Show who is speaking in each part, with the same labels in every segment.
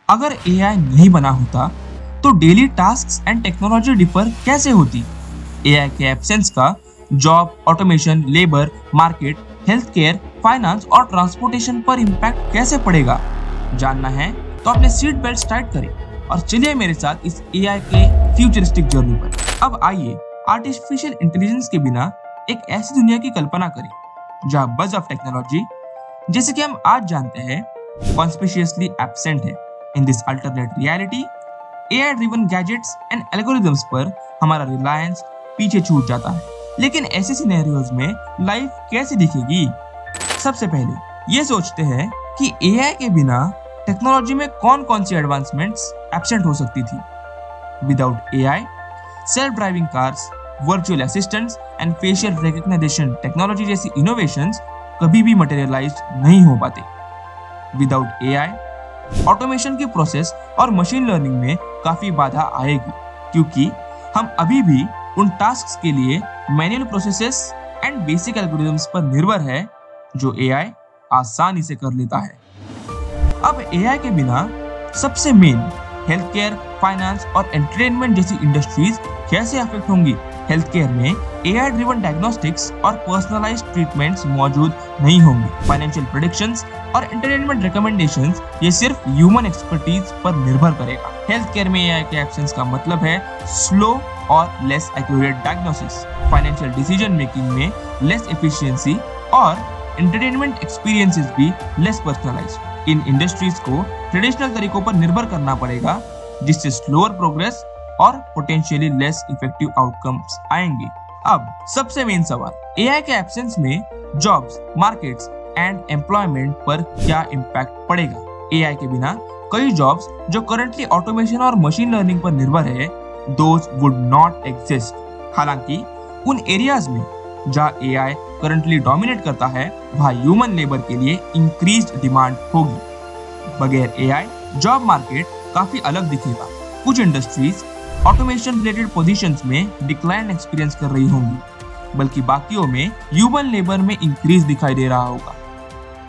Speaker 1: अगर एआई नहीं बना होता तो daily tasks and technology differ कैसे होती? एआई के एब्सेंस का job, automation, labour, market, health care, finance और ट्रांसपोर्टेशन पर इम्पैक्ट कैसे पड़ेगा? जानना है तो अपने सीट बेल्ट टाइट करें और चलिए मेरे साथ इस एआई के फ्यूचरिस्टिक जर्नी पर। अब आइए आर्टिफिशियल इंटेलिजेंस के बिना एक ऐसी दुनिया की कल्पना करें जहां बज ऑफ टेक्नोलॉजी, जैसे कि हम आज जानते हैं, कॉन्स्पिशियसली एब्सेंट है। In this alternate reality, AI driven gadgets and algorithms पर हमारा रिलायंस पीछे छूट जाता है। लेकिन ऐसे सिनेरियोज में लाइफ कैसे दिखेगी? सबसे पहले ये सोचते हैं कि एआई के बिना टेक्नोलॉजी में कौन कौन सी एडवांसमेंट्स एब्सेंट हो सकती थी। Without AI, self driving cars, virtual assistants and facial recognition technology जैसी इनोवेशंस कभी भी मटेरियलाइज नहीं हो पाते। विदाउट एआई, ऑटोमेशन की प्रोसेस और मशीन लर्निंग में काफी बाधा आएगी, क्योंकि हम अभी भी उन टास्क्स के लिए manual processes and basic algorithms पर निर्भर है जो एआई आसानी से कर लेता है। अब एआई के बिना सबसे मेन हेल्थ केयर, फाइनेंस और एंटरटेनमेंट जैसी इंडस्ट्रीज कैसे अफेक्ट होंगी? हेल्थ केयर में एआई ड्रिवन डायग्नोस्टिक्स और पर्सनलाइज्ड ट्रीटमेंट्स मौजूद नहीं होंगे। फाइनेंशियल प्रेडिक्शंस और एंटरटेनमेंट रिकमेंडेशंस ये सिर्फ ह्यूमन एक्सपर्टीज पर निर्भर करेगा। हेल्थ केयर में एआई के एब्सेंस का मतलब है स्लो और less accurate diagnosis, financial decision making में लेस एफिशिएंसी और एंटरटेनमेंट एक्सपीरियंसेस भी लेस पर्सनलाइज्ड। इन इंडस्ट्रीज को ट्रेडिशनल तरीकों पर निर्भर करना पड़ेगा, जिससे स्लोअर प्रोग्रेस और पोटेंशियली लेस इफेक्टिव आउटकम्स आएंगे। अब सबसे मेन सवाल, एआई के एब्सेंस में जॉब्स, मार्केट्स एंड एम्प्लॉयमेंट पर क्या इम्पैक्ट पड़ेगा? एआई के बिना कई जॉब्स जो करंटली ऑटोमेशन और मशीन लर्निंग पर निर्भर है, दोज वुड नॉट एग्जिस्ट। हालांकि उन एरियाज में जहां एआई करंटली डोमिनेट करता है, वहां ह्यूमन लेबर के लिए इंक्रीज्ड डिमांड होगी। बगैर एआई जॉब मार्केट काफी अलग दिखेगा। कुछ इंडस्ट्रीज ऑटोमेशन रिलेटेड पोजीशंस में डिक्लाइन एक्सपीरियंस कर रही होंगी, बल्कि बाकियों में ह्यूमन लेबर में इंक्रीज दिखाई दे रहा होगा।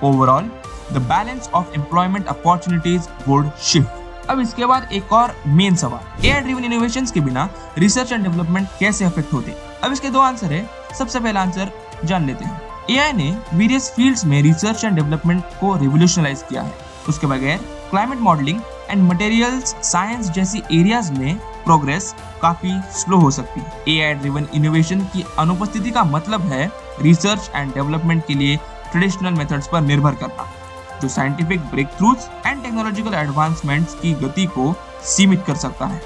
Speaker 1: Overall the balance of employment opportunities would shift. अब इसके बाद एक और मेन सवाल, एआई ड्रिवन इनोवेशंस के बिना रिसर्च एंड डेवलपमेंट कैसे अफेक्ट होते? अब इसके दो आंसर है। सबसे पहला आंसर जान लेते हैं। एआई ने वेरियस फील्ड्स में रिसर्च एंड डेवलपमेंट को रिवोल्यूशनलाइज किया है। उसके बगैर climate modelling and materials science जैसी एरियाज में प्रोग्रेस काफी स्लो हो सकती है। एआई ड्रिवन इनोवेशन की अनुपस्थिति का मतलब है रिसर्च एंड डेवलपमेंट के लिए ट्रेडिशनल मेथड्स पर निर्भर करना, जो scientific breakthroughs and technological advancements की गति को सीमित कर सकता है।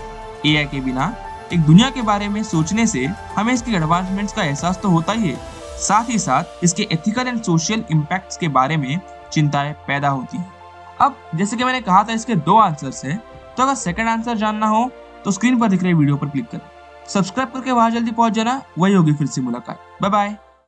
Speaker 1: एआई के बिना एक दुनिया के बारे में सोचने से हमें इसके एडवांसमेंट्स का एहसास तो होता ही है, साथ ही साथ इसके एथिकल एंड सोशल इम्पैक्ट्स के बारे में चिंताएं पैदा होती हैं। अब जैसे कि मैंने कहा था, इसके दो आंसर्स हैं, तो अगर सेकंड आंसर जानना हो तो स्क्रीन पर दिख रहे वीडियो पर क्लिक करें। सब्सक्राइब करके वहां जल्दी पहुंच जाना। वही होगी फिर से मुलाकात। Bye bye.